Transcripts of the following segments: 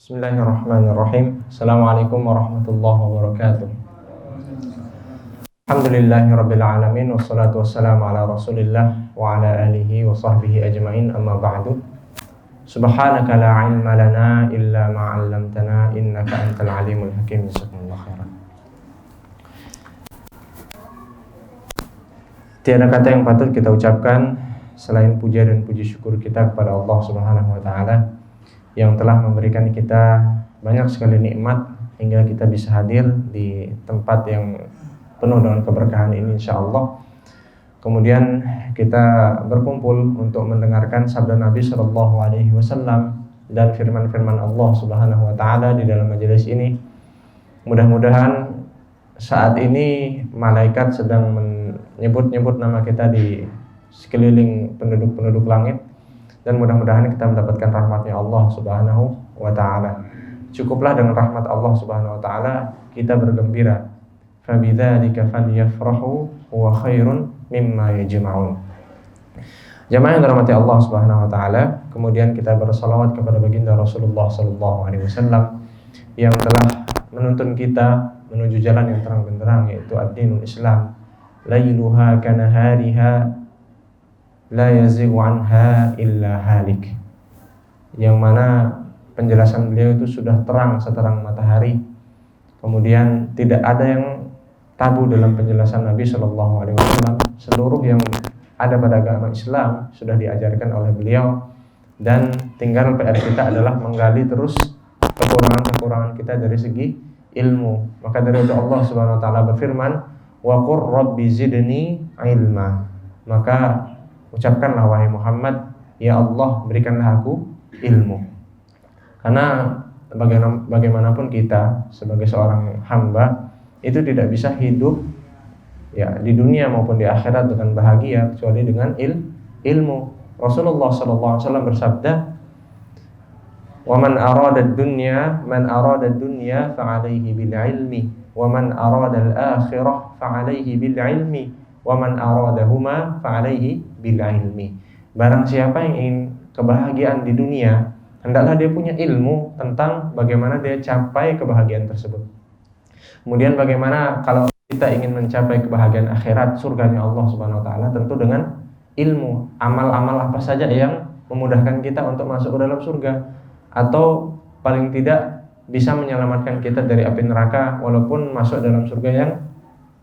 Bismillahirrahmanirrahim. Assalamualaikum warahmatullahi wabarakatuh. Alhamdulillahirabbil alamin wassalatu wassalamu ala Rasulillah wa ala alihi wa sahbihi ajmain. Amma ba'du. Subhanaka la ilma lana illa ma 'allamtana innaka antal alimul hakim. Jazakumullahu khairan. Tiada kata yang patut kita ucapkan selain puja dan puji syukur kita kepada Allah Subhanahu wa taala yang telah memberikan kita banyak sekali nikmat hingga kita bisa hadir di tempat yang penuh dengan keberkahan ini insyaallah. Kemudian kita berkumpul untuk mendengarkan sabda Nabi sallallahu alaihi wasallam dan firman-firman Allah Subhanahu wa taala di dalam majelis ini. Mudah-mudahan saat ini malaikat sedang menyebut-nyebut nama kita di sekeliling penduduk-penduduk langit, dan mudah-mudahan kita mendapatkan rahmatnya Allah Subhanahu wa ta'ala. Cukuplah dengan rahmat Allah Subhanahu wa ta'ala kita bergembira. Fabidzalika falyafrahu huwa khairun mimma yajma'un. Jamaah yang dirahmati Allah Subhanahu wa ta'ala, kemudian kita bersalawat kepada baginda Rasulullah sallallahu alaihi wasallam yang telah menuntun kita menuju jalan yang terang benderang, yaitu ad-dinul Islam. Lailuha kanahariha la yazighu anha illa halik, yang mana penjelasan beliau itu sudah terang seterang matahari. Kemudian tidak ada yang tabu dalam penjelasan Nabi Shallallahu Alaihi Wasallam. Seluruh yang ada pada agama Islam sudah diajarkan oleh beliau, dan tinggal PR kita adalah menggali terus kekurangan-kekurangan kita dari segi ilmu. Maka dari itu Allah Subhanahu Wa Taala berfirman, wa qur rabbi zidni ilma. Maka ucapkanlah wahai Muhammad, ya Allah berikanlah aku ilmu. Karena bagaimanapun kita sebagai seorang hamba itu tidak bisa hidup ya di dunia maupun di akhirat dengan bahagia kecuali dengan ilmu. Rasulullah SAW bersabda, wa man arada ad-dunya fa'alaihi bil ilmi wa man arada al-akhirah fa'alaihi bil ilmi wa man aradahuma fa'alaihi bil ilmi. Barang siapa yang ingin kebahagiaan di dunia, hendaklah dia punya ilmu tentang bagaimana dia capai kebahagiaan tersebut. Kemudian bagaimana kalau kita ingin mencapai kebahagiaan akhirat, surganya Allah Subhanahu wa taala, tentu dengan ilmu. Amal-amal apa saja yang memudahkan kita untuk masuk ke dalam surga, atau paling tidak bisa menyelamatkan kita dari api neraka walaupun masuk dalam surga yang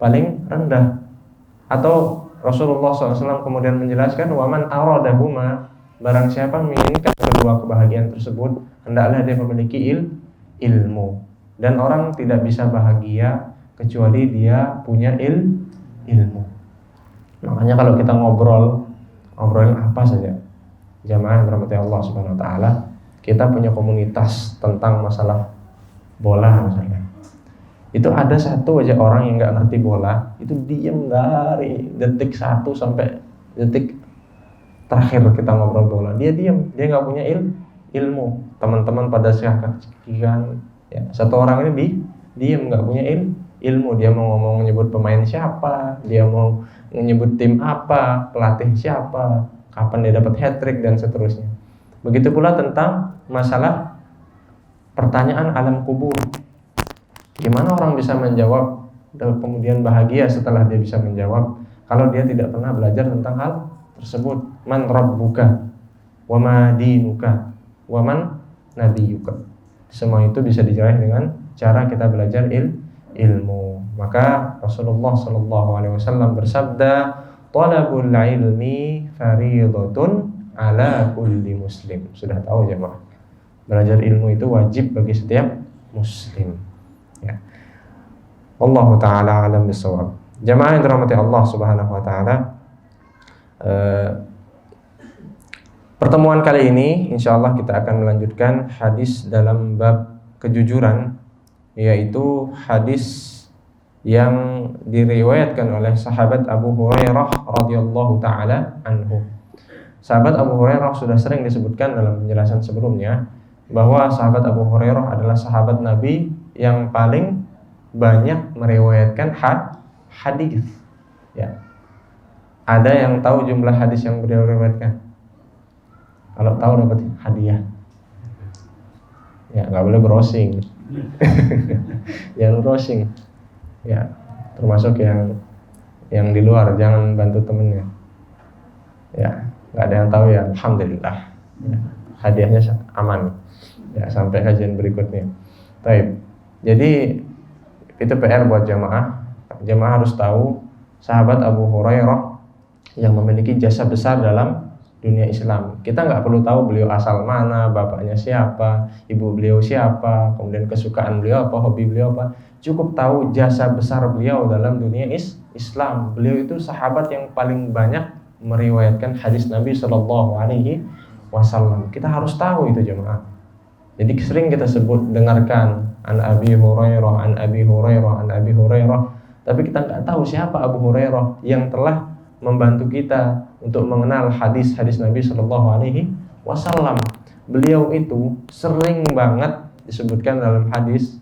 paling rendah. Atau Rasulullah SAW kemudian menjelaskan, waman aradahuma, barang siapa menginginkan kedua kebahagiaan tersebut, hendaklah dia memiliki ilmu. Dan orang tidak bisa bahagia kecuali dia punya ilmu. Makanya kalau kita ngobrolin apa saja, jamaah yang dirahmati Allah Subhanahu wa taala, kita punya komunitas tentang masalah bola misalnya. Itu ada satu aja orang yang nggak ngerti bola, itu diem dari detik 1 sampai detik terakhir kita ngobrol bola, dia diem, dia nggak punya ilmu. Teman-teman pada sekian, ya, satu orang ini diem, nggak punya ilmu. Dia mau ngomong nyebut pemain siapa, dia mau nyebut tim apa, pelatih siapa, kapan dia dapat hat-trick dan seterusnya. Begitu pula tentang masalah pertanyaan alam kubur. Gimana orang bisa menjawab dan kemudian bahagia setelah dia bisa menjawab kalau dia tidak pernah belajar tentang hal tersebut? Man rabbuka wa ma dinuka wa man nabiyuka. Semua itu bisa dijawab dengan cara kita belajar ilmu. Maka Rasulullah SAW bersabda, talabul ilmi fariidatun ala kulli muslim. Sudah tahu jemaah, belajar ilmu itu wajib bagi setiap muslim. Ya. Wallahu ta'ala alam bisawab. Jamaah yang dirahmati Allah Subhanahu wa ta'ala, pertemuan kali ini insyaallah kita akan melanjutkan hadis dalam bab kejujuran, yaitu hadis yang diriwayatkan oleh sahabat Abu Hurairah radhiyallahu ta'ala anhu. Sahabat Abu Hurairah sudah sering disebutkan dalam penjelasan sebelumnya bahwa sahabat Abu Hurairah adalah sahabat Nabi yang paling banyak meriwayatkan hadis. Ya. Ada yang tahu jumlah hadis yang beliau riwayatkan? Kalau tahu dapat hadiah. Ya, nggak boleh browsing. Jangan browsing. Ya, termasuk yang di luar, jangan bantu temennya. Ya, nggak ada yang tahu ya, alhamdulillah. Ya, hadiahnya aman. Ya, sampai kajian berikutnya. Baik. Jadi itu PR buat jamaah. Jamaah harus tahu sahabat Abu Hurairah yang memiliki jasa besar dalam dunia Islam. Kita nggak perlu tahu beliau asal mana, bapaknya siapa, ibu beliau siapa, kemudian kesukaan beliau apa, hobi beliau apa. Cukup tahu jasa besar beliau dalam dunia Islam. Beliau itu sahabat yang paling banyak meriwayatkan hadis Nabi Shallallahu Alaihi Wasallam. Kita harus tahu itu jemaah. Jadi sering kita sebut dengarkan an Abi Hurairah, an Abi Hurairah, an Abi Hurairah, tapi kita nggak tahu siapa Abu Hurairah yang telah membantu kita untuk mengenal hadis-hadis Nabi Shallallahu Alaihi Wasallam. Beliau itu sering banget disebutkan dalam hadis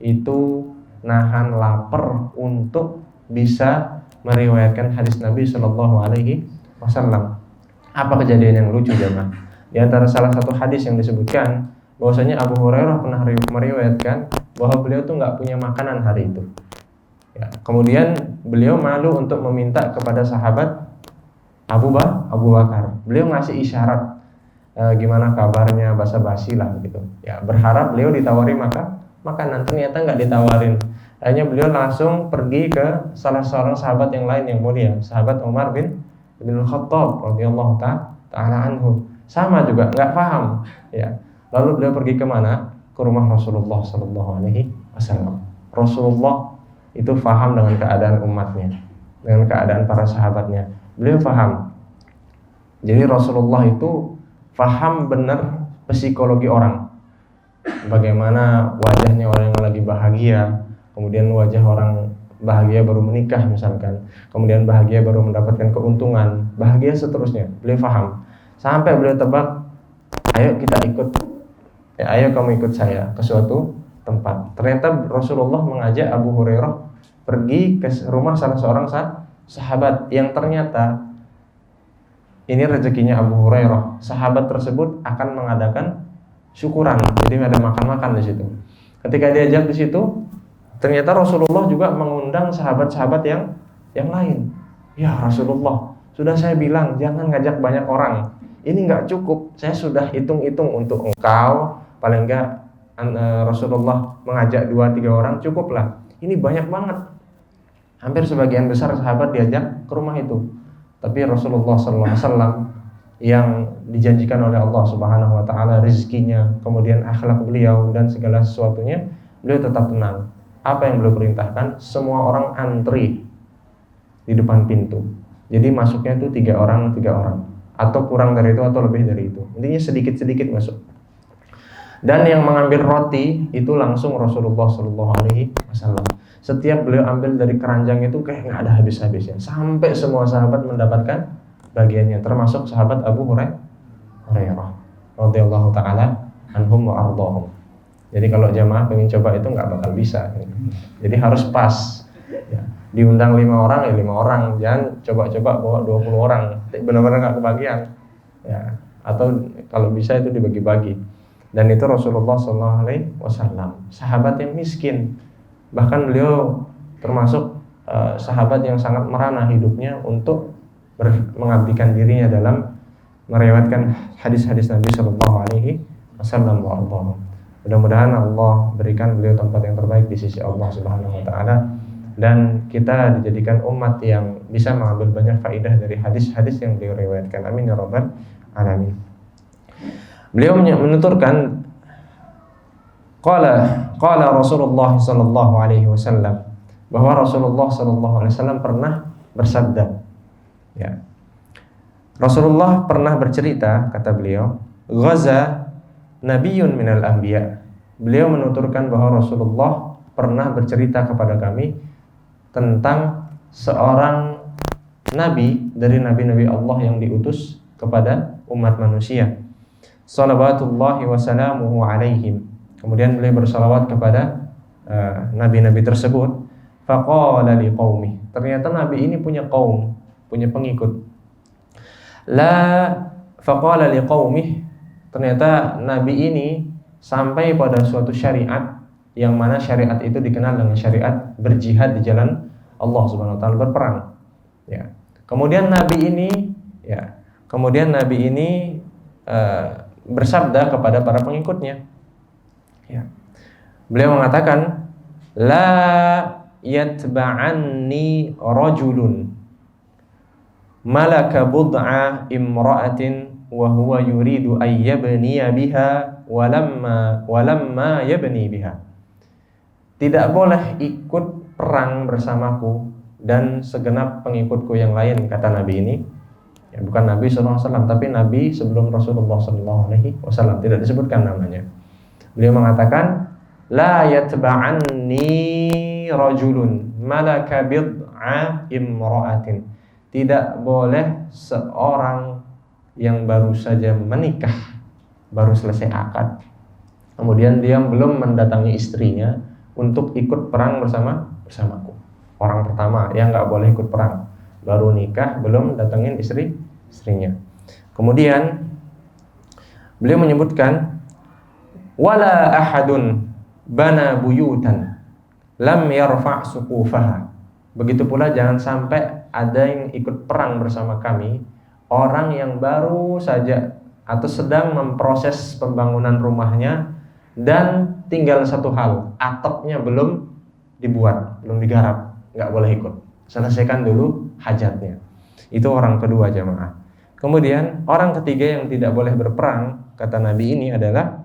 itu nahan lapar untuk bisa meriwayatkan hadis Nabi Shallallahu Alaihi Wasallam. Apa kejadian yang lucu jemaah? Di antara salah satu hadis yang disebutkan bahwasanya Abu Hurairah pernah meriwayatkan bahwa beliau tuh nggak punya makanan hari itu. Ya, kemudian beliau malu untuk meminta kepada sahabat Abu Bakar. Beliau ngasih isyarat, gimana kabarnya, basa-basi lah gitu. Ya, berharap beliau ditawari makanan, ternyata nggak ditawarin. Akhirnya beliau langsung pergi ke salah seorang sahabat yang lain yang mulia, sahabat Umar bin Khattab radhiyallahu ta'ala anhu. Sama juga nggak paham. Ya. Lalu beliau pergi ke mana? Ke rumah Rasulullah Sallallahu Alaihi Wasallam. Rasulullah itu paham dengan keadaan umatnya, dengan keadaan para sahabatnya. Beliau paham. Jadi Rasulullah itu paham benar psikologi orang. Bagaimana wajahnya orang yang lagi bahagia, kemudian wajah orang bahagia baru menikah misalkan, kemudian bahagia baru mendapatkan keuntungan, bahagia seterusnya. Beliau paham. Sampai beliau tebak, ayo kita ikut. Ya, ayo kamu ikut saya ke suatu tempat. Ternyata Rasulullah mengajak Abu Hurairah pergi ke rumah salah seorang sahabat yang ternyata ini rezekinya Abu Hurairah. Sahabat tersebut akan mengadakan syukuran. Jadi ada makan-makan di situ. Ketika diajak di situ, ternyata Rasulullah juga mengundang sahabat-sahabat yang lain. Ya Rasulullah, sudah saya bilang jangan ngajak banyak orang. Ini nggak cukup. Saya sudah hitung-hitung untuk engkau. Paling enggak Rasulullah mengajak 2-3 orang cukuplah. Ini banyak banget. Hampir sebagian besar sahabat diajak ke rumah itu. Tapi Rasulullah SAW yang dijanjikan oleh Allah Subhanahu Wa Taala rezekinya, kemudian akhlak beliau dan segala sesuatunya, beliau tetap tenang. Apa yang beliau perintahkan? Semua orang antri di depan pintu. Jadi masuknya itu 3 orang, atau kurang dari itu atau lebih dari itu. Intinya sedikit-sedikit masuk. Dan yang mengambil roti itu langsung Rasulullah Shallallahu Alaihi Wasallam. Setiap beliau ambil dari keranjang itu kayak nggak ada habis-habisnya, sampai semua sahabat mendapatkan bagiannya, termasuk sahabat Abu Hurairah radhiyallahu taala anhum wa ardhahum. Jadi kalau jamaah pengen coba itu nggak bakal bisa. Jadi harus pas. Ya, diundang 5 orang ya 5 orang, jangan coba-coba bawa 20 orang, benar-benar nggak kebagian. Ya, atau kalau bisa itu dibagi-bagi. Dan itu Rasulullah SAW, sahabat yang miskin. Bahkan beliau termasuk sahabat yang sangat merana hidupnya untuk mengabdikan dirinya dalam meriwayatkan hadis-hadis Nabi SAW. Mudah-mudahan Allah berikan beliau tempat yang terbaik di sisi Allah Subhanahu Wa Taala, dan kita dijadikan umat yang bisa mengambil banyak faedah dari hadis-hadis yang beliau riwayatkan. Amin ya rabbal alamin. Beliau menuturkan, qala Rasulullah sallallahu alaihi wasallam, bahwa Rasulullah sallallahu alaihi wasallam pernah bersabda. Ya. Rasulullah pernah bercerita, kata beliau, ghaza nabiyyun minal anbiya. Beliau menuturkan bahwa Rasulullah pernah bercerita kepada kami tentang seorang nabi dari nabi-nabi Allah yang diutus kepada umat manusia. Salawatullahi wasalamuhu alaihim. Kemudian beliau bersalawat kepada nabi-nabi tersebut. Faqala liqaumi. Ternyata nabi ini punya kaum, punya pengikut. Faqala liqaumi. Ternyata nabi ini sampai pada suatu syariat yang mana syariat itu dikenal dengan syariat berjihad di jalan Allah Subhanahu wa taala, berperang. Ya. Kemudian Nabi ini bersabda kepada para pengikutnya. Ya. Beliau mengatakan, la yatba'anni rajulun malaka bud'a imra'atin wa huwa yuridu ay yabniya biha walamma yabni biha. Tidak boleh ikut perang bersamaku dan segenap pengikutku yang lain, kata Nabi ini. Ya, bukan Nabi SAW, tapi Nabi sebelum Rasulullah SAW, tidak disebutkan namanya. Beliau mengatakan, la yatba'anni rajulun malaka bid'a imra'atin. Tidak boleh seorang yang baru saja menikah, baru selesai akad, kemudian dia belum mendatangi istrinya untuk ikut perang bersamaku. Orang pertama yang nggak boleh ikut perang, baru nikah, belum datengin istrinya. Kemudian beliau menyebutkan, wala ahadun bana buyutan lam yarfa' suqufaha. Begitu pula jangan sampai ada yang ikut perang bersama kami, orang yang baru saja atau sedang memproses pembangunan rumahnya dan tinggal satu hal, atapnya belum dibuat, belum digarap, nggak boleh ikut. Selesaikan dulu hajatnya. Itu orang kedua, jamaah. Kemudian orang ketiga yang tidak boleh berperang, kata Nabi ini adalah,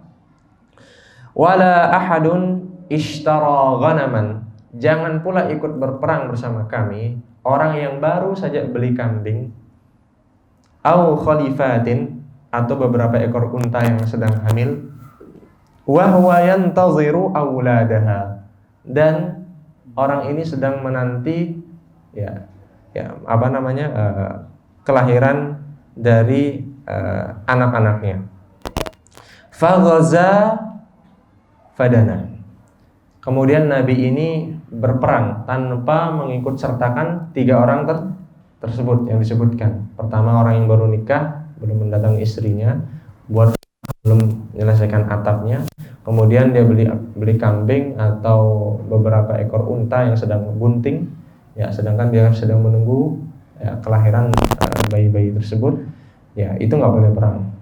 wala ahadun ishtara ghanaman. Jangan pula ikut berperang bersama kami orang yang baru saja beli kambing, au khalifatin, atau beberapa ekor unta yang sedang hamil, wa huwa yantaziru auladaha, dan orang ini sedang menanti kelahiran dari anak-anaknya. Faghaza fadana. Kemudian Nabi ini berperang tanpa mengikut sertakan tiga orang tersebut yang disebutkan. Pertama, orang yang baru nikah, belum mendatangi istrinya, belum menyelesaikan atapnya. Kemudian dia beli kambing atau beberapa ekor unta yang sedang bunting, ya, sedangkan dia sedang menunggu kelahiran bayi-bayi tersebut. Ya, itu nggak boleh perang.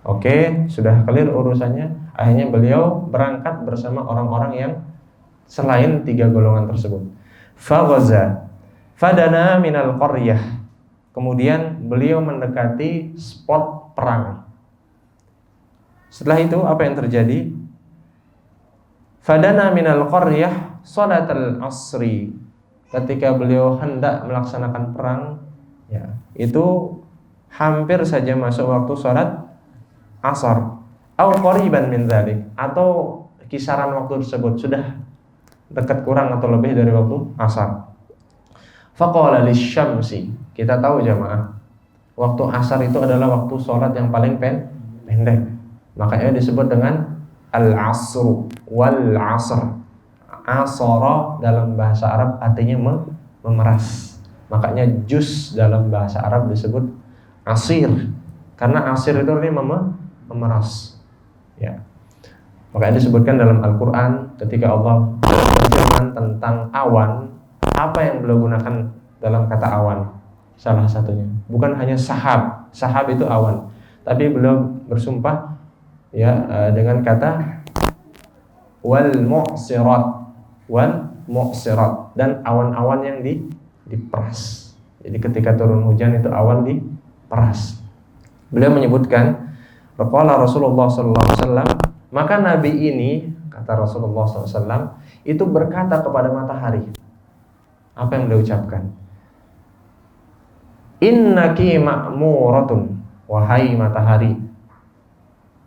Oke, sudah clear urusannya. Akhirnya beliau berangkat bersama orang-orang yang selain tiga golongan tersebut. Faghaza fadana minal qaryah. Kemudian beliau mendekati spot perang. Setelah itu apa yang terjadi? Fadana minal qaryah salatal asri. Ketika beliau hendak melaksanakan perang, ya, itu hampir saja masuk waktu salat asar. Au qariban min dzalik, atau kisaran waktu tersebut sudah dekat kurang atau lebih dari waktu asar. Faqala lisyamsi. Kita tahu jamaah, waktu asar itu adalah waktu sholat yang paling pendek. Makanya disebut dengan al-asru wal asr. Asara dalam bahasa Arab artinya memeras. Makanya jus dalam bahasa Arab disebut asir, karena asir itu artinya memeras. Ya. Makanya disebutkan dalam Al-Quran ketika Allah berfirman tentang awan, apa yang beliau gunakan dalam kata awan? Salah satunya bukan hanya sahab itu awan, tapi beliau bersumpah dengan kata wal mu'sirat, dan awan-awan yang diperas. Jadi ketika turun hujan itu awan diperas. Beliau menyebutkan, qala Rasulullah sallallahu alaihi wasallam, maka Nabi ini, kata Rasulullah SAW, itu berkata kepada matahari. Apa yang beliau ucapkan? Innaki ma'muratun, wahai matahari,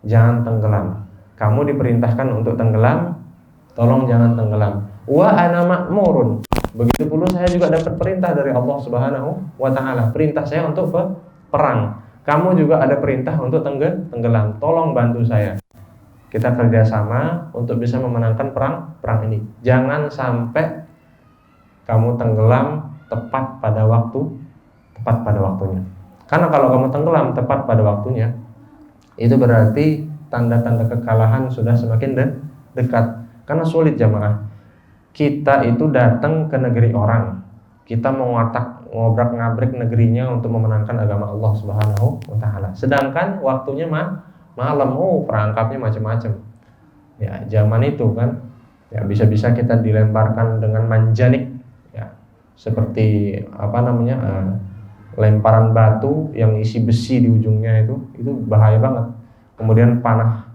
jangan tenggelam. Kamu diperintahkan untuk tenggelam, tolong jangan tenggelam. Wa ana ma'murun, begitu pula saya juga dapat perintah dari Allah Subhanahu wa taala. Perintah saya untuk perang. Kamu juga ada perintah untuk tenggelam. Tolong bantu saya. Kita kerjasama untuk bisa memenangkan perang ini. Jangan sampai kamu tenggelam tepat pada waktunya. Karena kalau kamu tenggelam tepat pada waktunya, itu berarti tanda-tanda kekalahan sudah semakin dekat. Karena sulit jamaah. Kita itu datang ke negeri orang, kita mau ngobrak-ngabrik negerinya untuk memenangkan agama Allah Subhanahu wa taala. Sedangkan waktunya malam, perangkapnya macam-macam. Ya, zaman itu kan, ya bisa-bisa kita dilemparkan dengan manjanik, ya, seperti lemparan batu yang isi besi di ujungnya itu bahaya banget. Kemudian panah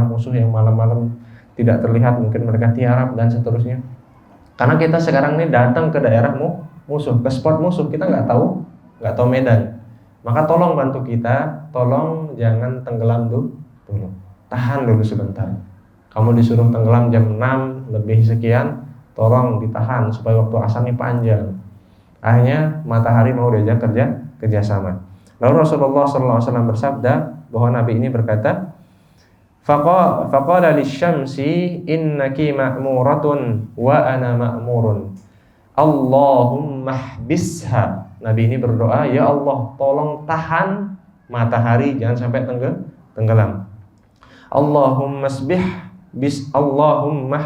musuh yang malam-malam tidak terlihat, mungkin mereka tiarap dan seterusnya. Karena kita sekarang ini datang ke daerah musuh, ke spot musuh, kita nggak tahu medan. Maka tolong bantu kita, tolong jangan tenggelam dulu. Tahan dulu sebentar. Kamu disuruh tenggelam jam 6 lebih sekian, tolong ditahan supaya waktu asar ini panjang. Akhirnya matahari mau diajak kerjasama. Lalu Rasulullah SAW bersabda bahwa Nabi ini berkata, faqala lisyamsi innaki ma'muratun wa ana ma'murun. Allahumma hbisha. Nabi ini berdoa, ya Allah, tolong tahan matahari jangan sampai tenggelam. Allahumma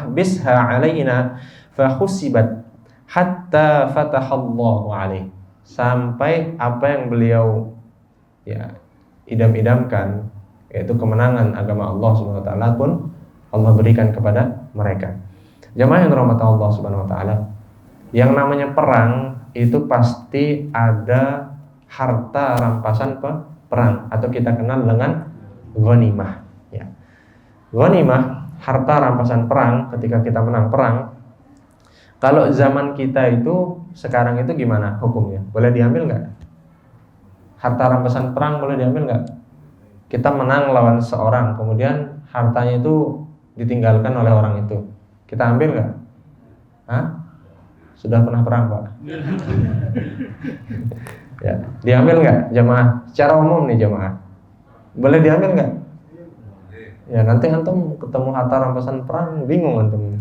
hbisha alaina fahusibat hatta fatahallahu alaih. Sampai apa yang beliau idam-idamkan, yaitu kemenangan agama Allah Subhanahu wa taala pun Allah berikan kepada mereka. Jamaah yang dirahmati Allah Subhanahu wa taala, yang namanya perang itu pasti ada harta rampasan perang, atau kita kenal dengan ghanimah, ya. Ghanimah, harta rampasan perang ketika kita menang perang. Kalau zaman kita itu sekarang itu gimana hukumnya? Boleh diambil nggak? Harta rampasan perang boleh diambil nggak? Kita menang lawan seorang, kemudian hartanya itu ditinggalkan oleh orang itu, kita ambil nggak? Sudah pernah perang, Pak? Ya, diambil nggak jamaah? Secara umum nih jamaah, boleh diambil nggak? Ya, nanti antum ketemu harta rampasan perang bingung antum.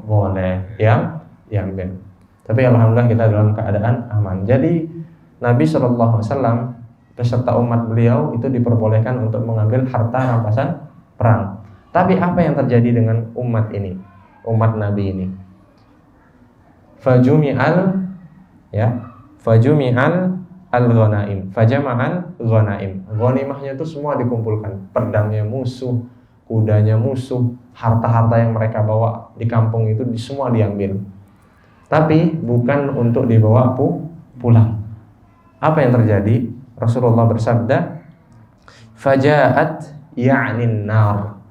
Boleh yang diambil. Tapi alhamdulillah kita dalam keadaan aman. Jadi Nabi SAW beserta umat beliau itu diperbolehkan untuk mengambil harta rampasan perang. Tapi apa yang terjadi dengan umat ini, umat Nabi ini? Fajumi'al al-ghanaim, fajama'al ghanaim. Ghanimahnya itu semua dikumpulkan, pedangnya musuh, kudanya musuh, harta-harta yang mereka bawa di kampung itu semua diambil. Tapi bukan untuk dibawa pulang. Apa yang terjadi? Rasulullah bersabda, faja'at ya'nin nar.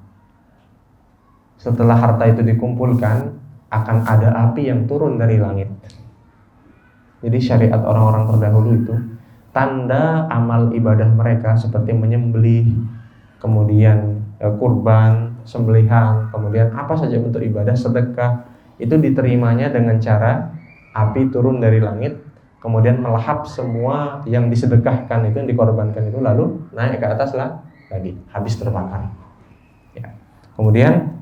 Setelah harta itu dikumpulkan, akan ada api yang turun dari langit. Jadi syariat orang-orang terdahulu itu, tanda amal ibadah mereka seperti menyembelih, kemudian kurban, sembelihan, kemudian apa saja bentuk ibadah, sedekah, itu diterimanya dengan cara api turun dari langit, kemudian melahap semua yang disedekahkan itu, yang dikorbankan itu, lalu naik ke atas lagi, habis terbakar. Ya. Kemudian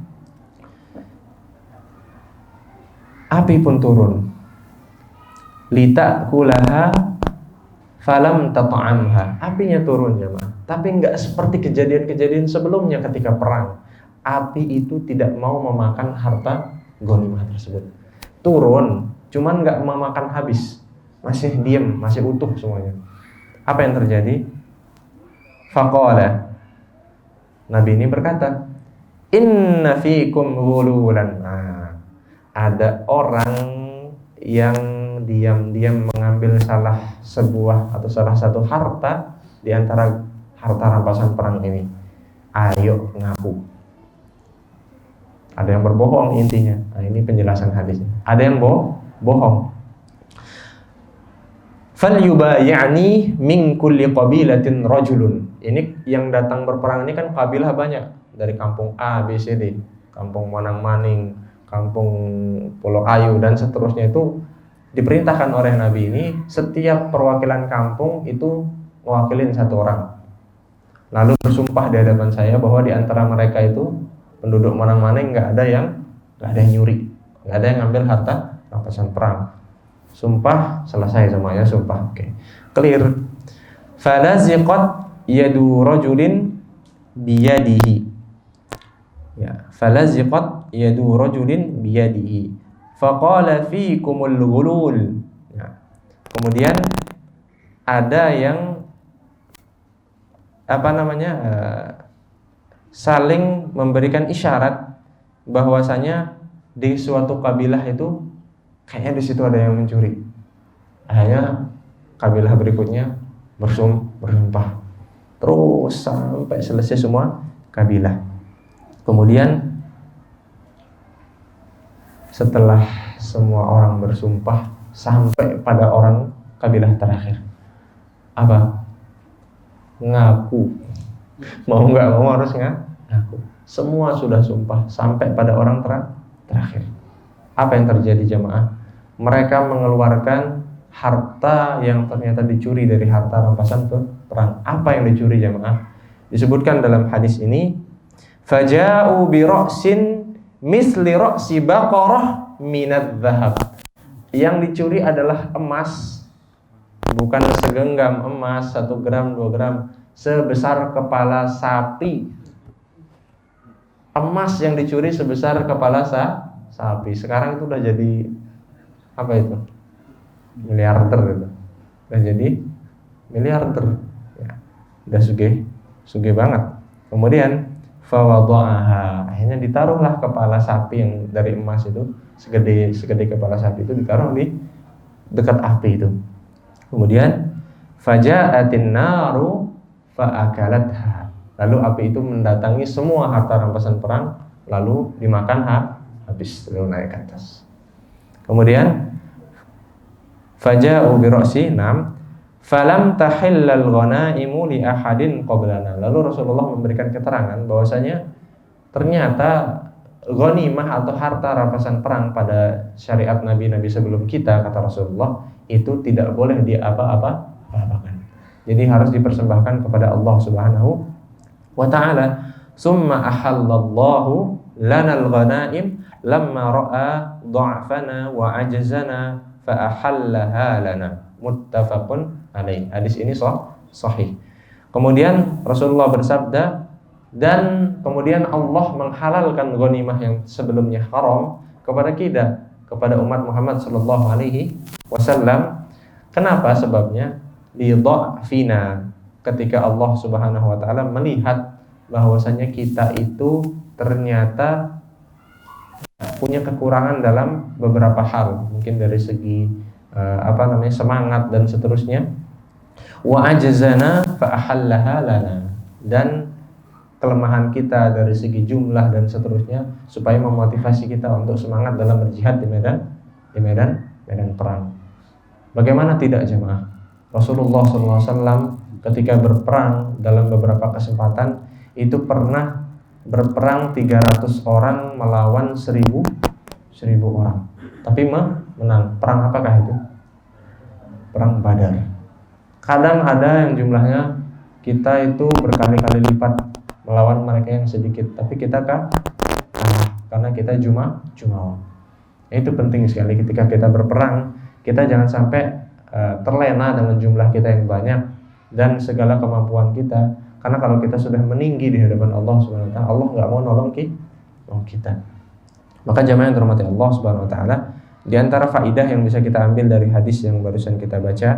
api pun turun. Litakulaha falam tat'amha. Apinya turun jemaah. Tapi enggak seperti kejadian-kejadian sebelumnya ketika perang. Api itu tidak mau memakan harta ghanimah tersebut. Turun, cuman enggak memakan habis. Masih diam, masih utuh semuanya. Apa yang terjadi? Faqala, Nabi ini berkata, inna fikum ghululan. Ada orang yang diam-diam mengambil salah satu harta di antara harta rampasan perang ini. Ayo ngaku. Ada yang berbohong intinya. Nah, ini penjelasan hadisnya. Ada yang bohong. Falyubayi'ni min kulli qabilatin rajulun. Ini yang datang berperang ini kan kabilah banyak, dari kampung A, B, C, D, kampung Manang-Maning, kampung Pulau Ayu dan seterusnya. Itu diperintahkan oleh Nabi ini, setiap perwakilan kampung itu mewakilin satu orang. Lalu bersumpah di hadapan saya bahwa di antara mereka itu penduduk Manang-Maning nggak ada yang nyuri, nggak ada yang ngambil harta rampasan perang. Sumpah, selesai semuanya sumpah. Oke. Clear. Falaziqat yadu rajulin biyadihi. Ya, falaziqat yadu rajulin biyadihi. Faqala fiikumul ghulul. Ya. Kemudian ada yang saling memberikan isyarat bahwasanya di suatu kabilah itu kayaknya di situ ada yang mencuri. Akhirnya kabilah berikutnya bersumpah terus sampai selesai semua kabilah. Kemudian setelah semua orang bersumpah sampai pada orang kabilah terakhir, apa? Ngaku. Mau nggak mau harus ngaku. Semua sudah sumpah sampai pada orang terakhir. Apa yang terjadi jamaah? Mereka mengeluarkan harta yang ternyata dicuri dari harta rampasan perang. Apa yang dicuri jamaah? Disebutkan dalam hadis ini, faja'u bi ra'sin misli ra'si baqarah minadz dzahab. Yang dicuri adalah emas, bukan segenggam emas 1 gram 2 gram, sebesar kepala sapi. Emas yang dicuri sebesar kepala sapi. Sekarang itu udah jadi apa itu? Miliarder itu. Udah jadi miliarder. Ya, udah sugih banget. Kemudian fawadha'aha, akhirnya ditaruhlah kepala sapi yang dari emas itu segede kepala sapi itu ditaruh di dekat api itu. Kemudian faja'atin naru fa'akalatha, lalu api itu mendatangi semua harta rampasan perang lalu dimakan habis, lalu naik ke atas. Kemudian faja'u bi ra'si falam tahillal ghanaimu li ahadin qablana. Lalu Rasulullah memberikan keterangan bahwasanya ternyata ghanimah atau harta rampasan perang pada syariat nabi-nabi sebelum kita, kata Rasulullah, itu tidak boleh diapa-apakan. Jadi harus dipersembahkan kepada Allah Subhanahu wa taala. Summa ahallallahu lanal ghanaim lamma ra'a dha'fana wa ajzana fa ahallaha lana. Muttafaqun alaih. Hadis ini sahih. Kemudian Rasulullah bersabda, dan kemudian Allah menghalalkan ghanimah yang sebelumnya haram kepada kita, kepada umat Muhammad sallallahu alaihi wasallam. Kenapa? Sebabnya lidha'fina, ketika Allah Subhanahu wa taala melihat bahwasanya kita itu ternyata punya kekurangan dalam beberapa hal, mungkin dari segi semangat dan seterusnya. Wa ajzana fa ahallaha lana, dan kelemahan kita dari segi jumlah dan seterusnya, supaya memotivasi kita untuk semangat dalam berjihad di medan perang. Bagaimana tidak jemaah? Rasulullah SAW ketika berperang dalam beberapa kesempatan itu pernah berperang 300 orang melawan 1000 orang, tapi menang. Perang apakah itu? Perang Badar. Kadang ada yang jumlahnya kita itu berkali-kali lipat melawan mereka yang sedikit, tapi kita kalah karena kita jumawa. Itu penting sekali ketika kita berperang, kita jangan sampai terlena dengan jumlah kita yang banyak dan segala kemampuan kita, karena kalau kita sudah meninggi di hadapan Allah Subhanahu wa taala, Allah enggak mau nolong kita. Maka jamaah yang dirahmati Allah Subhanahu wa taala, di antara faidah yang bisa kita ambil dari hadis yang barusan kita baca,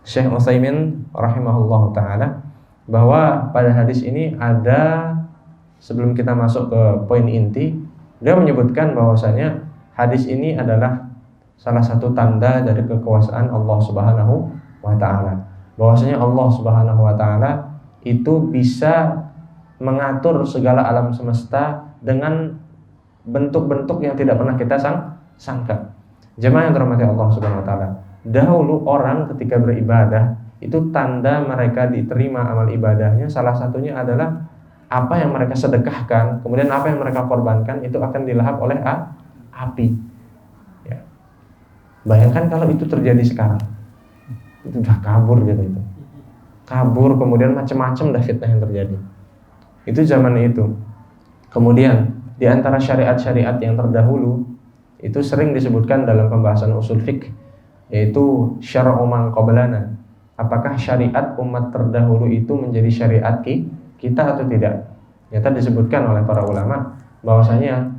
Syekh Utsaimin rahimahullahu taala, bahwa pada hadis ini ada, sebelum kita masuk ke poin inti, dia menyebutkan bahwasanya hadis ini adalah salah satu tanda dari kekuasaan Allah Subhanahu wa taala. Bahwasanya Allah Subhanahu wa taala itu bisa mengatur segala alam semesta dengan bentuk-bentuk yang tidak pernah kita sangka. Jemaah yang dirahmati Allah Subhanahu wa taala, dahulu orang ketika beribadah itu tanda mereka diterima amal ibadahnya, salah satunya adalah apa yang mereka sedekahkan, kemudian apa yang mereka korbankan itu akan dilahap oleh api. Ya. Bayangkan kalau itu terjadi sekarang, itu udah kabur gitu itu. Kabur, kemudian macam-macam dah fitnah yang terjadi. Itu zaman itu. Kemudian di antara syariat-syariat yang terdahulu itu sering disebutkan dalam pembahasan usul fiqh, yaitu syara'u man qablana. apakah syariat umat terdahulu itu menjadi syariat kita atau tidak. Ternyata disebutkan oleh para ulama bahwasanya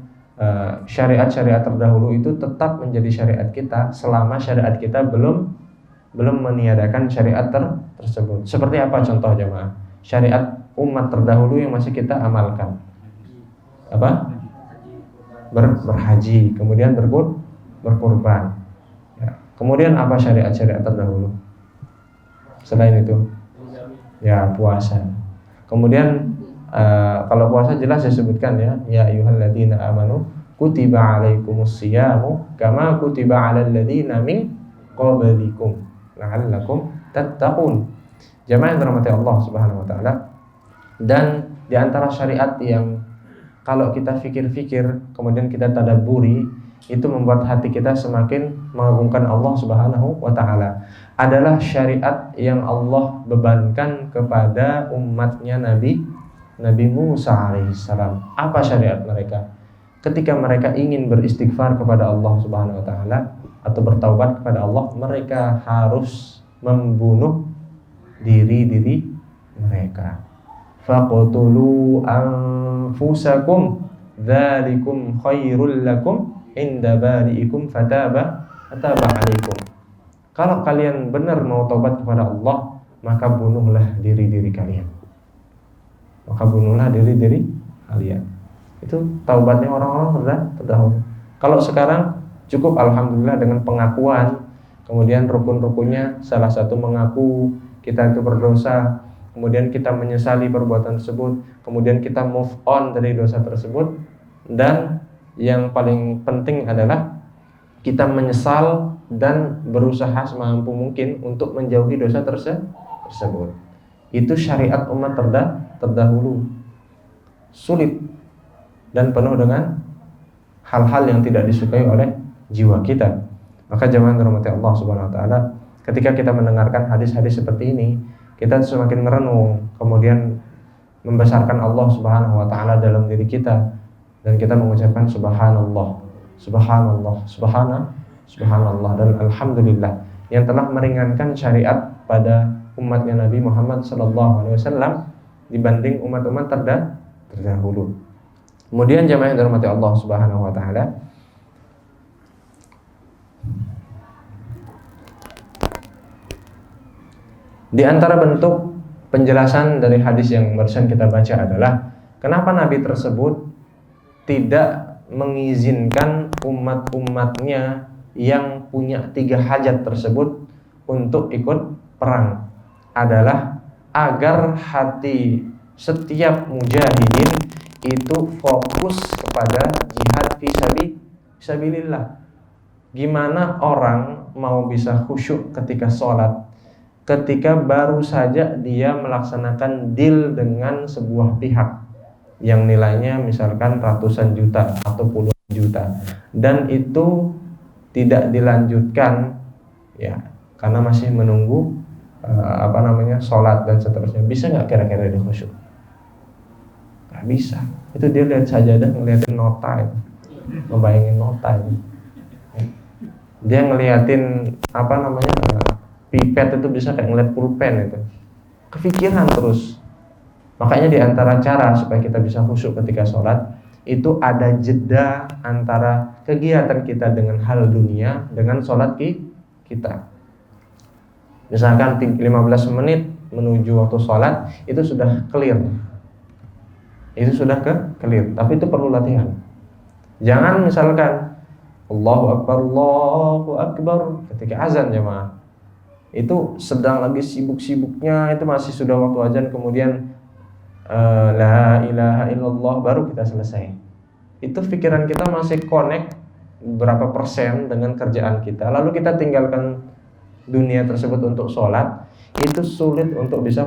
syariat-syariat terdahulu itu tetap menjadi syariat kita selama syariat kita belum meniadakan syariat tersebut. Seperti apa contoh jemaah? Syariat umat terdahulu yang masih kita amalkan. Apa? Berhaji, kemudian berkurban. Ya. Kemudian apa syariat-syariat terdahulu? Selain itu, ya puasa. Kemudian kalau puasa jelas disebutkan ya ayyuhalladzina amanu kutiba alaikumus syiyamu kama kutiba alal ladzina min qablikum la'allakum tattaqun. Jamaah yang dirahmati Allah Subhanahu wa taala, dan di antara syariat yang kalau kita fikir-fikir kemudian kita tadabburi itu membuat hati kita semakin mengagungkan Allah Subhanahu wa taala adalah syariat yang Allah bebankan kepada umatnya Nabi Musa alaihissalam. Apa syariat mereka? Ketika mereka ingin beristighfar kepada Allah Subhanahu wa taala atau bertaubat kepada Allah, mereka harus membunuh diri-diri mereka. Faqtulu anfusakum dzalikum khairul lakum inda bari'ikum fataba alaikum. Kalau kalian benar mau taubat kepada Allah, maka bunuhlah diri-diri kalian. Itu taubatnya orang-orang terdahulu. Kalau sekarang cukup alhamdulillah dengan pengakuan, kemudian rukun-rukunnya salah satu mengaku kita itu berdosa, kemudian kita menyesali perbuatan tersebut, kemudian kita move on dari dosa tersebut, dan yang paling penting adalah kita menyesal dan berusaha semampu mungkin untuk menjauhi dosa tersebut. Itu syariat umat terdahulu. Sulit dan penuh dengan hal-hal yang tidak disukai oleh jiwa kita. Maka jemaah dirahmati Allah Subhanahu wa taala, ketika kita mendengarkan hadis-hadis seperti ini, kita semakin merenung, kemudian membesarkan Allah Subhanahu wa taala dalam diri kita, dan kita mengucapkan subhanallah, subhanallah, subhanallah, dan alhamdulillah yang telah meringankan syariat pada umatnya Nabi Muhammad SAW dibanding umat-umat terdahulu. Kemudian jemaah yang dirahmati Allah Subhanahu wa taala, di antara bentuk penjelasan dari hadis yang barusan kita baca adalah kenapa Nabi tersebut tidak mengizinkan umat-umatnya yang punya 3 hajat tersebut untuk ikut perang, adalah agar hati setiap mujahidin itu fokus kepada jihad fisabilillah. Gimana orang mau bisa khusyuk ketika sholat ketika baru saja dia melaksanakan deal dengan sebuah pihak yang nilainya misalkan ratusan juta atau puluhan juta, dan itu tidak dilanjutkan ya karena masih menunggu sholat dan seterusnya. Bisa nggak kira-kira dia khusyuk? Nggak bisa. Itu dia lihat sajadah, ngeliatin nota itu, ngebayangin nota itu. Dia ngeliatin pipet itu bisa kayak ngeliat pulpen itu. Kepikiran terus. Makanya di antara cara supaya kita bisa khusyuk ketika sholat itu ada jeda antara kegiatan kita dengan hal dunia dengan sholat kita. Misalkan 15 menit menuju waktu sholat itu sudah clear. Itu sudah clear, tapi itu perlu latihan. Jangan misalkan Allahu Akbar ketika azan jemaah. Itu sedang lagi sibuk-sibuknya, itu masih sudah waktu azan, kemudian la ilaha illallah baru kita selesai. Itu pikiran kita masih connect berapa persen dengan kerjaan kita, lalu kita tinggalkan dunia tersebut untuk sholat. Itu sulit untuk bisa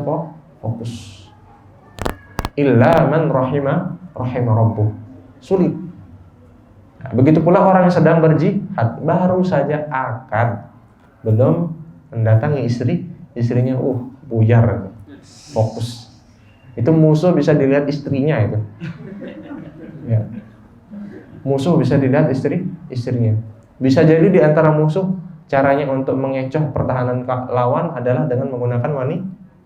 fokus. Illa man rahima rabbuh. Sulit. Nah, begitu pula orang yang sedang berjihad, baru saja akad, belum mendatangi istrinya buyar, fokus. Itu musuh bisa dilihat istrinya itu. Ya. Musuh bisa dilihat istrinya. Bisa jadi di antara musuh caranya untuk mengecoh pertahanan lawan adalah dengan menggunakan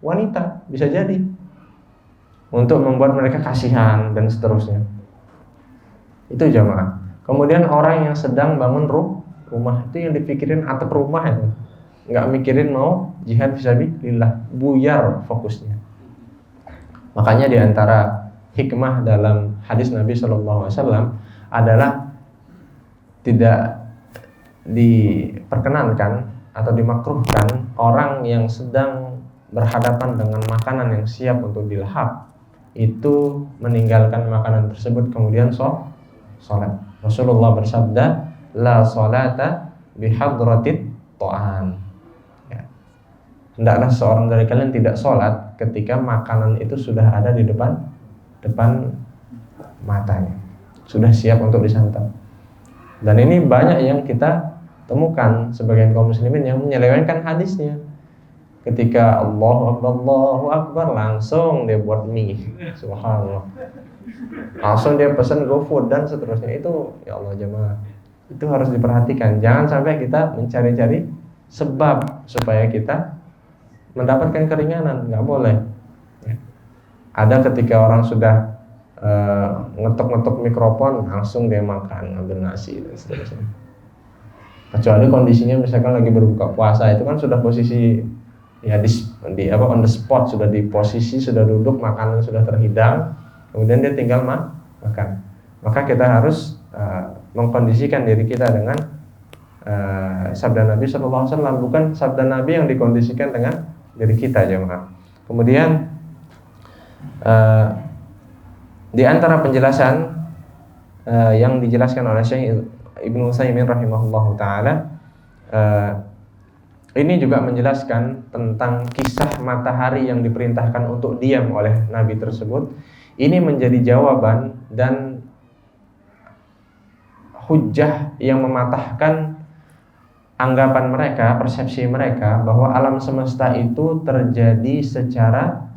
wanita, bisa jadi untuk membuat mereka kasihan dan seterusnya. Itu jamaah. Kemudian orang yang sedang bangun rumah, itu yang dipikirin atap rumah itu, nggak mikirin mau jihad fisabilillah, buyar fokusnya. Makanya diantara hikmah dalam hadis Nabi SAW adalah tidak diperkenankan atau dimakruhkan orang yang sedang berhadapan dengan makanan yang siap untuk dilahap itu meninggalkan makanan tersebut kemudian sholat. Rasulullah bersabda, la sholata bihadratit ta'am. Ya. Hendaklah seorang dari kalian tidak sholat ketika makanan itu sudah ada di depan matanya, sudah siap untuk disantap. Dan ini banyak yang kita temukan sebagian kaum muslimin yang menyelewengkan hadisnya. Ketika Allahu Akbar langsung dia buat mie, subhanallah. Langsung dia pesan GoFood dan seterusnya. Itu ya Allah jemaah, itu harus diperhatikan. Jangan sampai kita mencari-cari sebab supaya kita mendapatkan keringanan, nggak boleh. Ya. Ada ketika orang sudah ngetok-ngetok mikrofon langsung dia makan, ambil nasi dan seterusnya. Kecuali kondisinya misalkan lagi berbuka puasa, itu kan sudah posisi ya on the spot, sudah di posisi, sudah duduk, makanan sudah terhidang, kemudian dia tinggal makan. Maka kita harus mengkondisikan diri kita dengan sabda Nabi SAW, bukan sabda Nabi yang dikondisikan dengan diri kita jemaah. Kemudian di antara penjelasan yang dijelaskan oleh Syekh Ibnu Utsaimin rahimahullahu taala, ini juga menjelaskan tentang kisah matahari yang diperintahkan untuk diam oleh Nabi tersebut. Ini menjadi jawaban dan hujjah yang mematahkan anggapan mereka, persepsi mereka bahwa alam semesta itu terjadi secara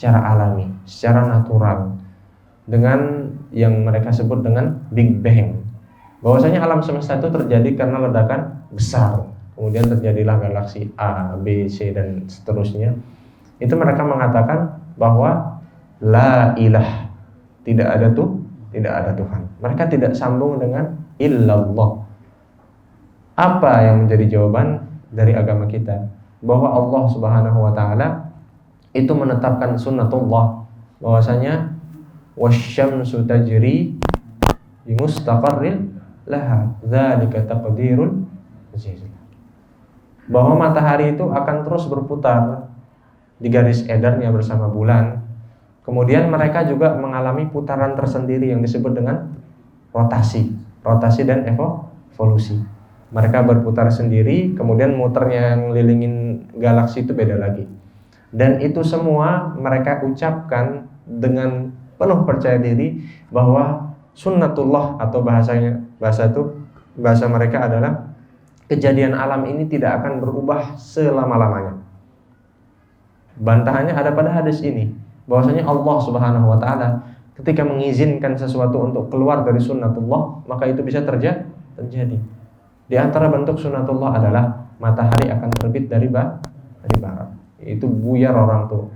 alami, secara natural, dengan yang mereka sebut dengan Big Bang. Bahwasanya alam semesta itu terjadi karena ledakan besar, kemudian terjadilah galaksi A, B, C dan seterusnya. Itu mereka mengatakan bahwa la ilah, tidak ada Tuhan. Mereka tidak sambung dengan illallah. Apa yang menjadi jawaban dari agama kita? Bahwa Allah Subhanahu wa taala itu menetapkan sunnatullah, bahwasanya wasyamsu tajri bi mustaqarrin laha dzalika taqdirul aziz. Bahwa matahari itu akan terus berputar di garis edarnya bersama bulan. Kemudian mereka juga mengalami putaran tersendiri yang disebut dengan rotasi dan evolusi. Mereka berputar sendiri, kemudian muternya yang ngelilingin galaksi itu beda lagi. Dan itu semua mereka ucapkan dengan penuh percaya diri bahwa sunnatullah, atau bahasa mereka adalah kejadian alam ini tidak akan berubah selama-lamanya. Bantahannya ada pada hadis ini, bahwasanya Allah Subhanahu wa taala ketika mengizinkan sesuatu untuk keluar dari sunnatullah, maka itu bisa terjadi. Di antara bentuk sunnatullah adalah matahari akan terbit dari barat. Itu buyar orang tuh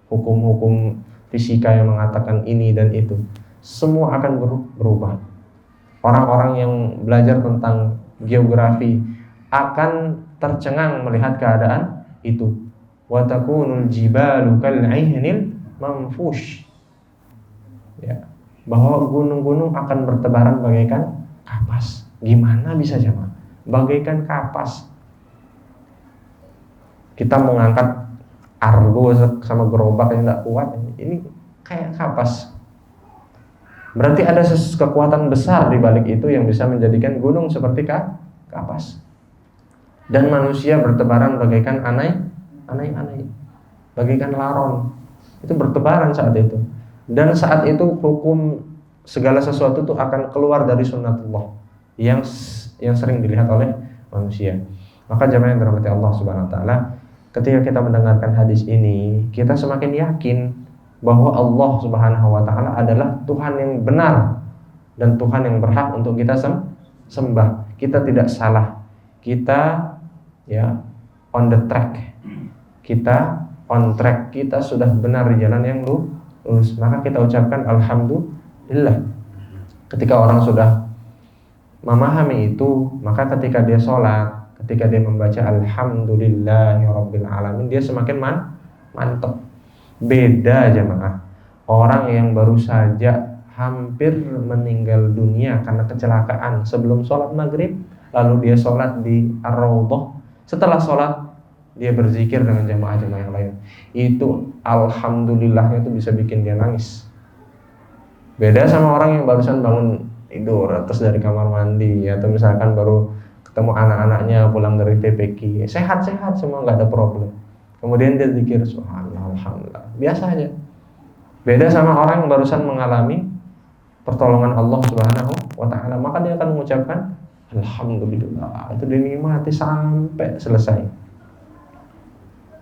hukum-hukum fisika yang mengatakan ini dan itu, semua akan berubah. Orang-orang yang belajar tentang geografi akan tercengang melihat keadaan itu. Wa takunul jibalu kal'ihnil manfush. Ya, bahwa gunung-gunung akan bertebaran bagaikan kapas. Gimana bisa jemaah? Bagaikan kapas. Kita mau ngangkat argo sama gerobak yang tidak kuat, ini kayak kapas. Berarti ada kekuatan besar di balik itu yang bisa menjadikan gunung seperti kapas. Dan manusia bertebaran bagaikan anai, bagaikan laron. Itu bertebaran saat itu. Dan saat itu hukum segala sesuatu itu akan keluar dari sunnatullah yang sering dilihat oleh manusia. Maka jemaah yang dirahmati Allah Subhanahu wa taala, ketika kita mendengarkan hadis ini, kita semakin yakin bahwa Allah Subhanahu wa taala adalah Tuhan yang benar dan Tuhan yang berhak untuk kita sembah. kita tidak salah, kita ya on the track, kita on track, kita sudah benar di jalan yang lurus, maka kita ucapkan alhamdulillah. Ketika orang sudah memahami itu, maka ketika dia sholat, ketika dia membaca alhamdulillahirabbil alamin, dia semakin mantap. Beda jemaah, orang yang baru saja hampir meninggal dunia karena kecelakaan sebelum sholat maghrib, lalu dia sholat di Ar-Raudhah, setelah sholat dia berzikir dengan jamaah-jamaah yang lain, itu alhamdulillahnya itu bisa bikin dia nangis. Beda sama orang yang barusan bangun tidur terus dari kamar mandi, atau misalkan baru ketemu anak-anaknya pulang dari TPQ, sehat-sehat semua, nggak ada problem, kemudian dia zikir subhanallah, alhamdulillah, biasa aja. Beda sama orang yang barusan mengalami pertolongan Allah Subhanahu wa ta'ala, maka dia akan mengucapkan alhamdulillah, itu dinikmati sampai selesai.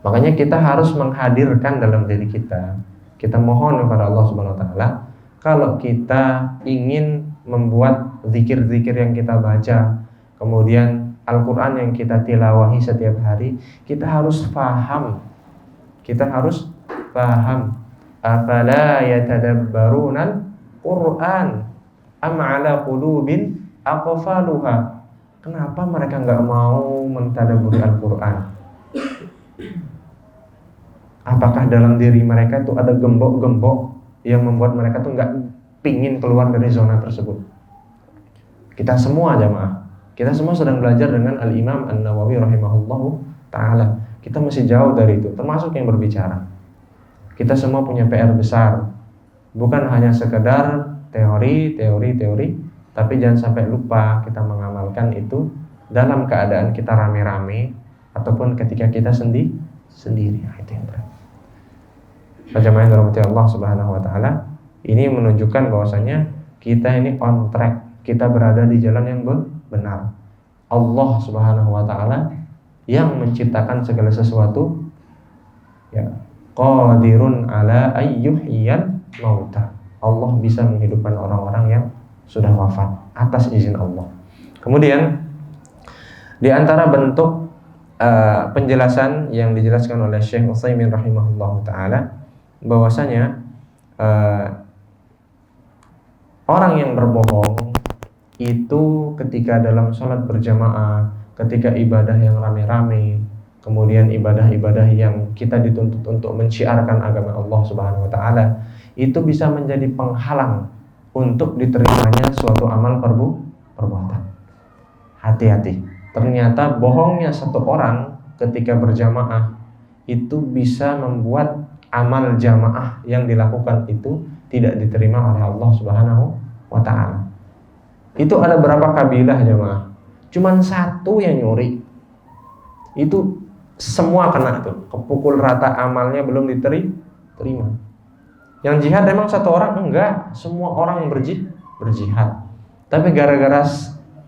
Makanya kita harus menghadirkan dalam diri kita mohon kepada Allah Subhanahu wa ta'ala, kalau kita ingin membuat zikir-zikir yang kita baca, kemudian Al-Quran yang kita tilawahi setiap hari, kita harus paham. Afala yatadabbarunal Qur'an am ala qulubin aqfaluha. Kenapa mereka nggak mau mentadabburi Al-Quran? Apakah dalam diri mereka itu ada gembok-gembok yang membuat mereka tuh nggak pingin keluar dari zona tersebut? Kita semua jamaah, kita semua sedang belajar dengan Al-Imam An-Nawawi rahimahullahu ta'ala. Kita masih jauh dari itu, termasuk yang berbicara. Kita semua punya PR besar, bukan hanya sekedar teori, tapi jangan sampai lupa kita mengamalkan itu dalam keadaan kita rame-rame ataupun ketika kita sendiri. Itu yang berat. Jamaah yang dirahmati Allah Subhanahu wa ta'ala, ini menunjukkan bahwasanya kita ini on track, kita berada di jalan yang benar. Allah Subhanahu wa ta'ala yang menciptakan segala sesuatu, ya, qadirun ala ayyuhiyal mauta. Allah bisa menghidupkan orang-orang yang sudah wafat atas izin Allah. Kemudian di antara bentuk penjelasan yang dijelaskan oleh Syekh Utsaimin rahimahullahu ta'ala, bahwasanya orang yang berbohong itu ketika dalam sholat berjamaah, ketika ibadah yang rame-rame, kemudian ibadah-ibadah yang kita dituntut untuk menciarkan agama Allah Subhanahu wa ta'ala, itu bisa menjadi penghalang untuk diterimanya suatu amal perbuatan. Hati-hati, ternyata bohongnya satu orang ketika berjamaah itu bisa membuat amal jamaah yang dilakukan itu tidak diterima oleh Allah Subhanahu wa ta'ala. Itu ada berapa kabilah jamaah? Cuman satu yang nyuri, itu semua kena tuh, kepukul rata amalnya, belum diterima. Yang jihad memang satu orang? Enggak, semua orang yang berjihad. Tapi gara-gara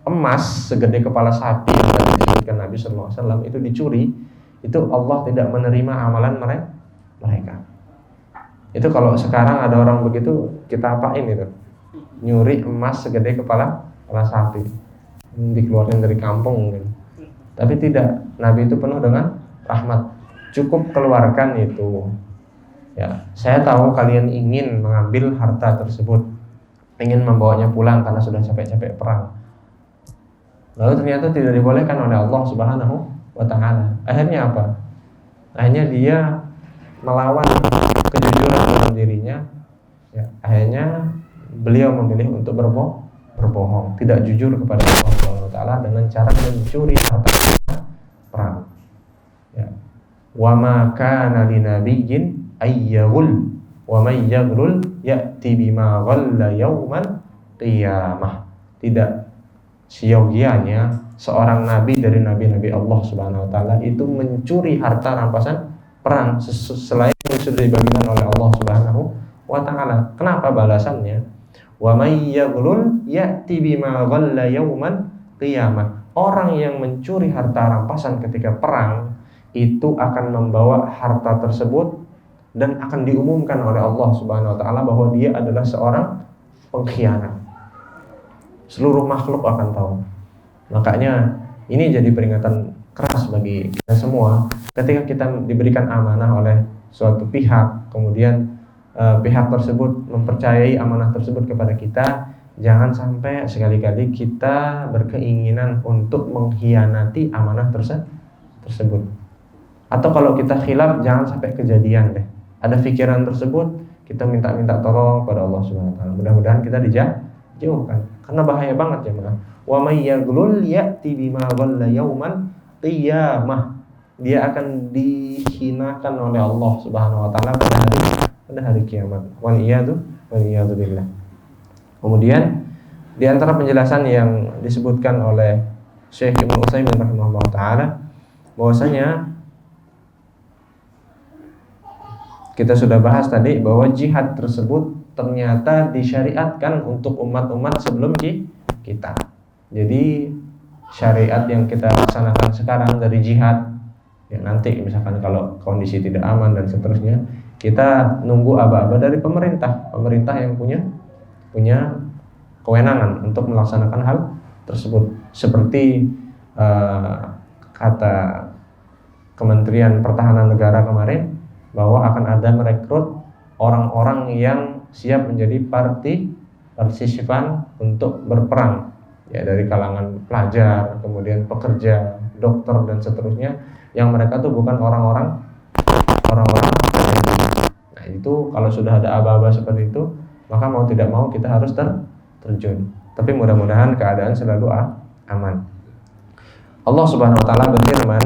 emas segede kepala sapi yang disebutkan Nabi SAW itu dicuri, itu Allah tidak menerima amalan mereka. Itu kalau sekarang ada orang begitu, kita apain itu? Nyuri emas segede kepala sapi, dikeluarin dari kampung mungkin. Tapi tidak, Nabi itu penuh dengan rahmat. Cukup keluarkan itu. Ya, saya tahu kalian ingin mengambil harta tersebut, ingin membawanya pulang karena sudah capek-capek perang. Lalu ternyata tidak dibolehkan oleh Allah Subhanahu wa ta'ala. Akhirnya apa? Akhirnya dia melawan kejujuran dalam dirinya, ya, akhirnya beliau memilih untuk berbohong, tidak jujur kepada Allah Subhanahu wa ta'ala dengan cara mencuri harta perang. Ya. Wa ma kana linabiyyin ayyaghul wa may yaghlul ya'ti bima ghalla yaumal qiyamah. Tidak siogianya seorang nabi dari nabi-nabi Allah Subhanahu wa ta'ala itu mencuri harta rampasan perang selain yang sudah dibagikan oleh Allah Subhanahu wa ta'ala. Kenapa balasannya? Wa may yaghlul ya'ti bima ghalla yaumal qiyamah. Orang yang mencuri harta rampasan ketika perang itu akan membawa harta tersebut dan akan diumumkan oleh Allah Subhanahu wa ta'ala bahwa dia adalah seorang pengkhianat. Seluruh makhluk akan tahu. Makanya ini jadi peringatan keras bagi kita semua. Ketika kita diberikan amanah oleh suatu pihak, kemudian pihak tersebut mempercayai amanah tersebut kepada kita, jangan sampai sekali-kali kita berkeinginan untuk mengkhianati amanah tersebut. Atau kalau kita khilaf, jangan sampai kejadian deh. Ada pikiran tersebut, kita minta tolong pada Allah Subhanahu wa taala. Mudah-mudahan kita dijauhkan. Karena bahaya banget jemaah. Wa may yaghlul ya'ti bima ghalla yaumal qiyamah. Dia akan dihinakan oleh Allah Subhanahu wa taala pada hari kiamat. Wal iyadu billah. Kemudian di antara penjelasan yang disebutkan oleh Syekh Ibnu Utsaimin rahimahullah taala, bahwasanya kita sudah bahas tadi bahwa jihad tersebut ternyata disyariatkan untuk umat-umat sebelum kita. Jadi syariat yang kita laksanakan sekarang dari jihad, ya nanti misalkan kalau kondisi tidak aman dan seterusnya, kita nunggu aba-aba dari pemerintah yang punya kewenangan untuk melaksanakan hal tersebut. Seperti kata Kementerian Pertahanan Negara kemarin, bahwa akan ada merekrut orang-orang yang siap menjadi partisipan untuk berperang, ya dari kalangan pelajar, kemudian pekerja, dokter dan seterusnya, yang mereka tuh bukan orang-orang. Nah itu kalau sudah ada aba-aba seperti itu, maka mau tidak mau kita harus terjun. Tapi mudah-mudahan keadaan selalu aman. Allah Subhanahu wa taala berfirman,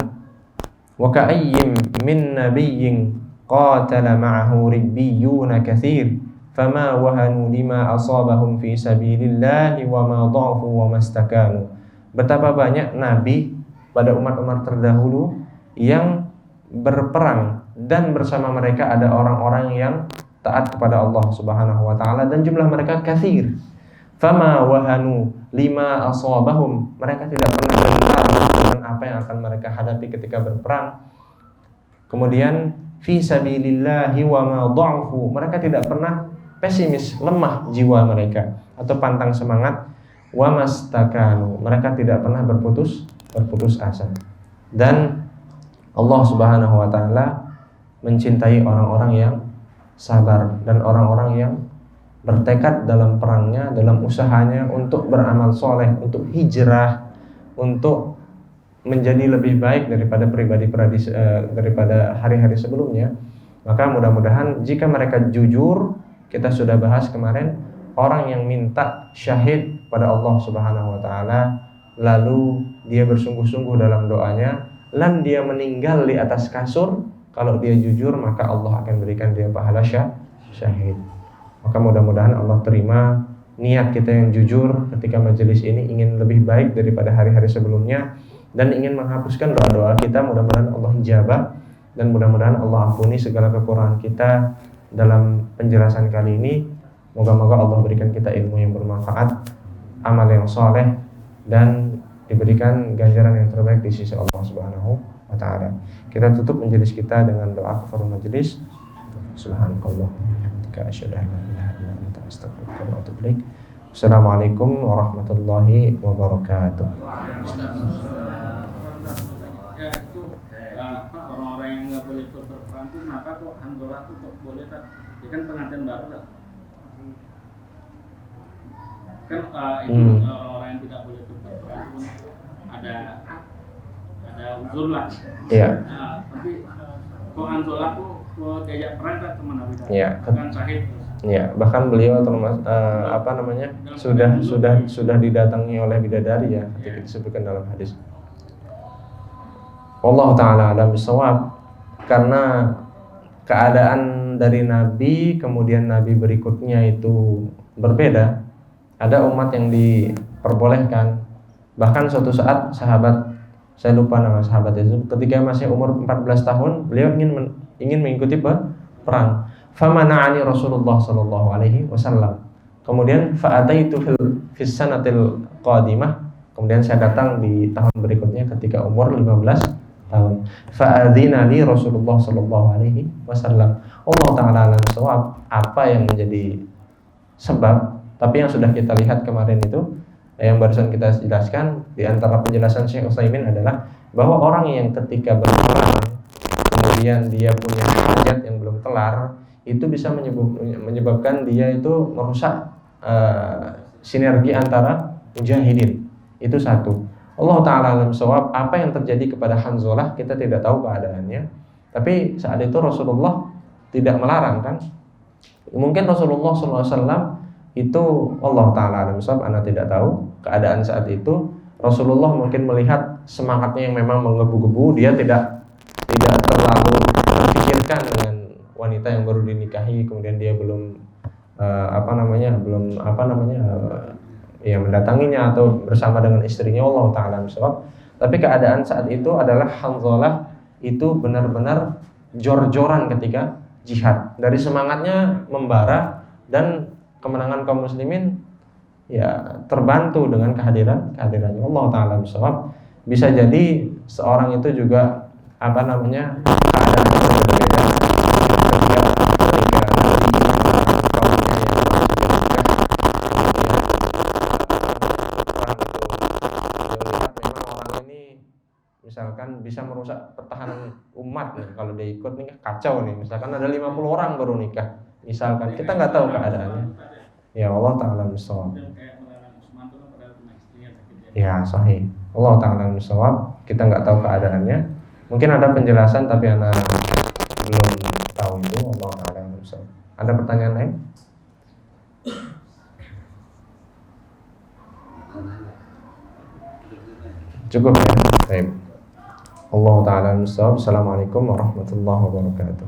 "Wa ka'ayyim min nabiyyin qatala ma'ahu ribbiyuna katsir fama wahanu lima asabahum fi sabilillahi wa ma dha'fu wa mastakanu." Betapa banyak nabi pada umat-umat terdahulu yang berperang dan bersama mereka ada orang-orang yang taat kepada Allah Subhanahu wa taala dan jumlah mereka katsir. Fama wahanu lima asabahum, mereka tidak pernah gentar dengan apa yang akan mereka hadapi ketika berperang. Kemudian fi sabilillahi wa ma dha'fu, mereka tidak pernah pesimis, lemah jiwa mereka atau pantang semangat. Wa mastakanu, mereka tidak pernah berputus asa. Dan Allah Subhanahu wa taala mencintai orang-orang yang sabar dan orang-orang yang bertekad dalam perangnya, dalam usahanya untuk beramal soleh, untuk hijrah, untuk menjadi lebih baik daripada daripada hari-hari sebelumnya. Maka mudah-mudahan jika mereka jujur, kita sudah bahas kemarin, orang yang minta syahid pada Allah Subhanahu wa taala, lalu dia bersungguh-sungguh dalam doanya, dan dia meninggal di atas kasur, kalau dia jujur maka Allah akan berikan dia pahala syahid. Maka mudah-mudahan Allah terima niat kita yang jujur ketika majelis ini ingin lebih baik daripada hari-hari sebelumnya dan ingin menghapuskan doa-doa kita. Mudah-mudahan Allah ijabah dan mudah-mudahan Allah ampuni segala kekurangan kita dalam penjelasan kali ini. Moga-moga Allah berikan kita ilmu yang bermanfaat, amal yang soleh, dan diberikan ganjaran yang terbaik di sisi Allah Subhanahu wa taala. Kita tutup majelis kita dengan doa kafaratul majelis. Subhanakallah asyhadu an la ilaha illa anta astaghfiruka wa atubu ilaik. Assalamualaikum warahmatullahi wabarakatuh. Ya itu orang-orang yang nggak boleh ikut berperang itu kenapa kok Handolah itu kok boleh kan? Dia kan pengantin baru lah. Kan itu orang-orang yang tidak boleh ikut berperang itu ada uzur lah. Iya. Tapi kok Handolah tuh diajak perang kan kemana bisa? Iya. Bukan syahid. Ya, bahkan beliau sudah didatangi oleh bidadari ya, ketika disebutkan dalam hadis. Wallahu taala alam bisawab. Karena keadaan dari nabi kemudian nabi berikutnya itu berbeda, ada umat yang diperbolehkan. Bahkan suatu saat sahabat, saya lupa nama sahabat itu, ketika masih umur 14 tahun beliau ingin mengikuti perang. Famana'ani Rasulullah sallallahu alaihi wasallam. Kemudian fa'ataitu fis sanatil qadimah. Kemudian saya datang di tahun berikutnya ketika umur 15 tahun. Fa'adzina li Rasulullah sallallahu alaihi wasallam. Allah taala alam shawab apa yang menjadi sebab, tapi yang sudah kita lihat kemarin itu yang barusan kita jelaskan, di antara penjelasan Syekh Utsaimin adalah bahwa orang yang ketika berperang kemudian dia punya hajat yang belum kelar, itu bisa menyebabkan dia itu merusak sinergi antara mujahidin. Itu satu. Allah Ta'ala alam shawab, apa yang terjadi kepada Hanzalah kita tidak tahu keadaannya. Tapi saat itu Rasulullah tidak melarang kan. Mungkin Rasulullah SAW itu, Allah Ta'ala alam shawab, Anda tidak tahu keadaan saat itu. Rasulullah mungkin melihat semangatnya yang memang menggebu-gebu, dia tidak terlalu terpikirkan dengan wanita yang baru dinikahi, kemudian dia belum mendatanginya atau bersama dengan istrinya, Allah Ta'ala misal. Tapi keadaan saat itu adalah Hanzalah itu benar-benar jor-joran ketika jihad. Dari semangatnya membara, dan kemenangan kaum muslimin ya terbantu dengan kehadirannya, Allah Ta'ala misal. Bisa jadi seorang itu juga keadaannya berbeda ketika misalkan bisa merusak pertahanan umat nih, kalau dia ikut nih kacau nih, misalkan ada 50 orang baru nikah, misalkan kita nggak tahu keadaannya. Ya Allah Ta'ala misal. Ya sahih. Allah Ta'ala misal. Kita nggak tahu keadaannya. Mungkin ada penjelasan tapi anak belum tahu itu. Allah Ta'ala misal. Ada pertanyaan lain? Cukup ya. Baik. Allah Ta'ala misal. Assalamualaikum warahmatullahi wabarakatuh.